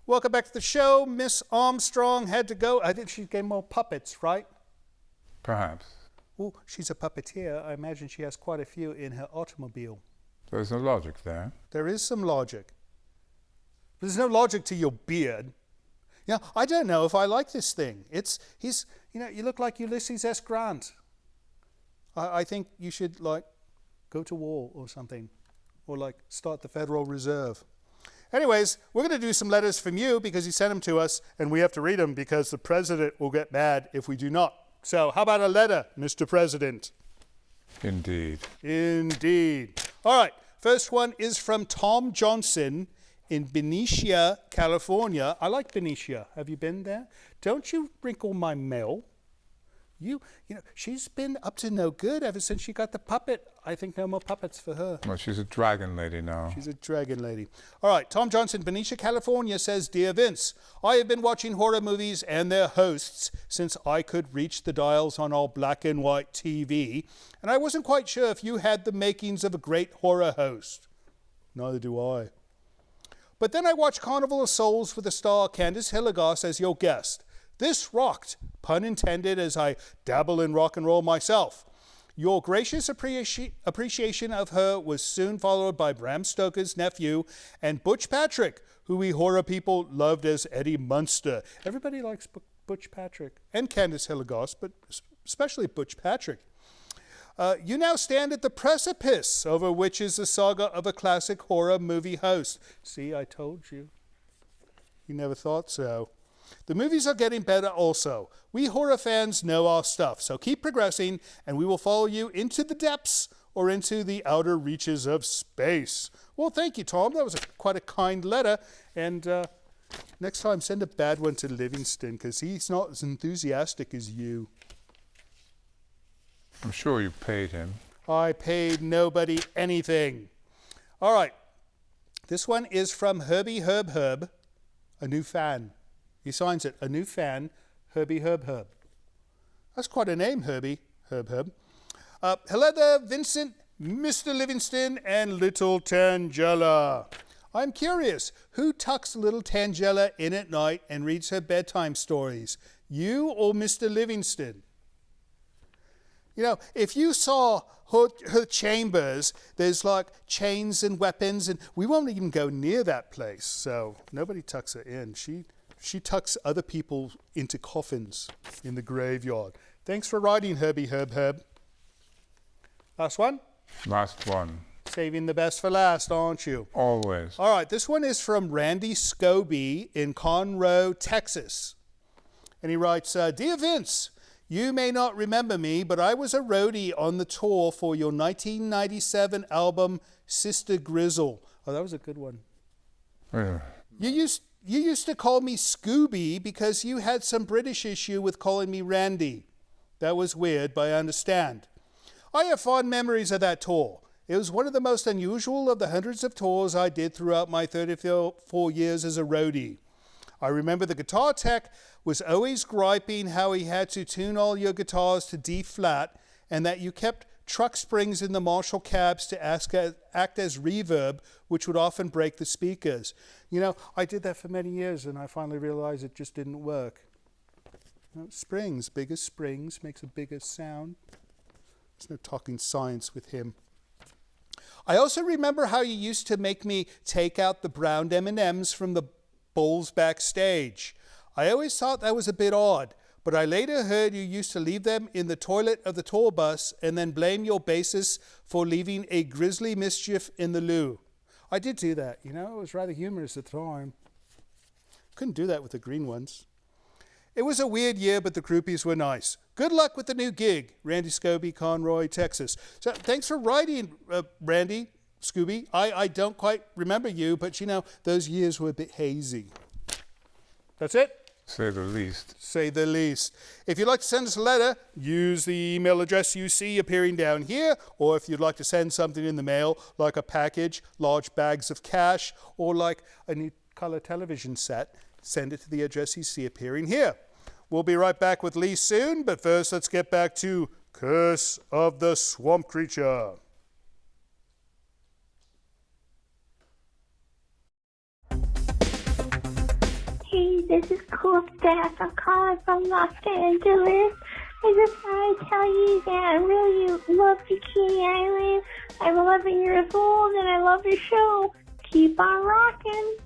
Welcome back to the show. Miss Armstrong had to go. I think she gave more puppets, right? Perhaps. Oh, she's a puppeteer. I imagine she has quite a few in her automobile. There's no logic there. There is some logic. There's no logic to your beard. Yeah, I don't know if I like this thing. You look like Ulysses S. Grant. I think you should, go to war or something. Or, start the Federal Reserve. Anyways, we're going to do some letters from you because you sent them to us, and we have to read them because the president will get mad if we do not. So, how about a letter, Mr. President? Indeed. Indeed. All right, first one is from Tom Johnson in Benicia, California. I like Benicia. Have you been there? Don't you wrinkle my mail. She's been up to no good ever since she got the puppet. I think no more puppets for her. Well, she's a dragon lady now. She's a dragon lady. All right, Tom Johnson, Benicia, California says, Dear Vince, I have been watching horror movies and their hosts since I could reach the dials on our black and white TV, and I wasn't quite sure if you had the makings of a great horror host. Neither do I. But then I watched Carnival of Souls with the star Candice Hilligoss as your guest. This rocked, pun intended, as I dabble in rock and roll myself. Your gracious appreciation of her was soon followed by Bram Stoker's nephew and Butch Patrick, who we horror people loved as Eddie Munster. Everybody likes Butch Patrick and Candice Hilligoss, but especially Butch Patrick. You now stand at the precipice over which is the saga of a classic horror movie host. See, I told you. You never thought so. The movies are getting better also. We horror fans know our stuff, so keep progressing and we will follow you into the depths or into the outer reaches of space. Well, thank you, Tom. That was quite a kind letter. And next time, send a bad one to Livingston because he's not as enthusiastic as you. I'm sure you paid him. I paid nobody anything. All right. This one is from Herbie Herb, a new fan. He signs it, a new fan, Herbie Herb. That's quite a name, Herbie Herb. Hello there, Vincent, Mr. Livingston, and little Tangela. I'm curious, who tucks little Tangela in at night and reads her bedtime stories? You or Mr. Livingston? If you saw her chambers, there's chains and weapons, and we won't even go near that place. So nobody tucks her in. She tucks other people into coffins in the graveyard. Thanks for writing, Herbie Herb. Last one? Last one. Saving the best for last, aren't you? Always. All right, this one is from Randy Scobie in Conroe, Texas. And he writes, Dear Vince, you may not remember me, but I was a roadie on the tour for your 1997 album, Sister Grizzle. Oh, that was a good one. Yeah. You used to call me Scooby because you had some British issue with calling me Randy. That was weird, but I understand. I have fond memories of that tour. It was one of the most unusual of the hundreds of tours I did throughout my 34 years as a roadie. I remember the guitar tech was always griping how he had to tune all your guitars to D flat and that you kept truck springs in the Marshall cabs to act as reverb, which would often break the speakers. I did that for many years and I finally realized it just didn't work. Springs, bigger springs, makes a bigger sound. There's no talking science with him. I also remember how you used to make me take out the brown M&Ms from the bowls backstage. I always thought that was a bit odd, but I later heard you used to leave them in the toilet of the tour bus and then blame your bassist for leaving a grisly mischief in the loo. I did do that, it was rather humorous at the time. Couldn't do that with the green ones. It was a weird year, but the groupies were nice. Good luck with the new gig. Randy Scobie, Conroe, Texas. So thanks for writing, Randy Scooby. I don't quite remember you, but those years were a bit hazy. That's it? Say the least. Say the least. If you'd like to send us a letter, use the email address you see appearing down here, or if you'd like to send something in the mail, like a package, large bags of cash, or like a new color television set, send it to the address you see appearing here. We'll be right back with Lee soon, but first let's get back to Curse of the Swamp Creature. This is Cool Steph. I'm calling from Los Angeles. I just want to tell you that I really love Bikini Island. I'm 11 years old and I love your show. Keep on rocking.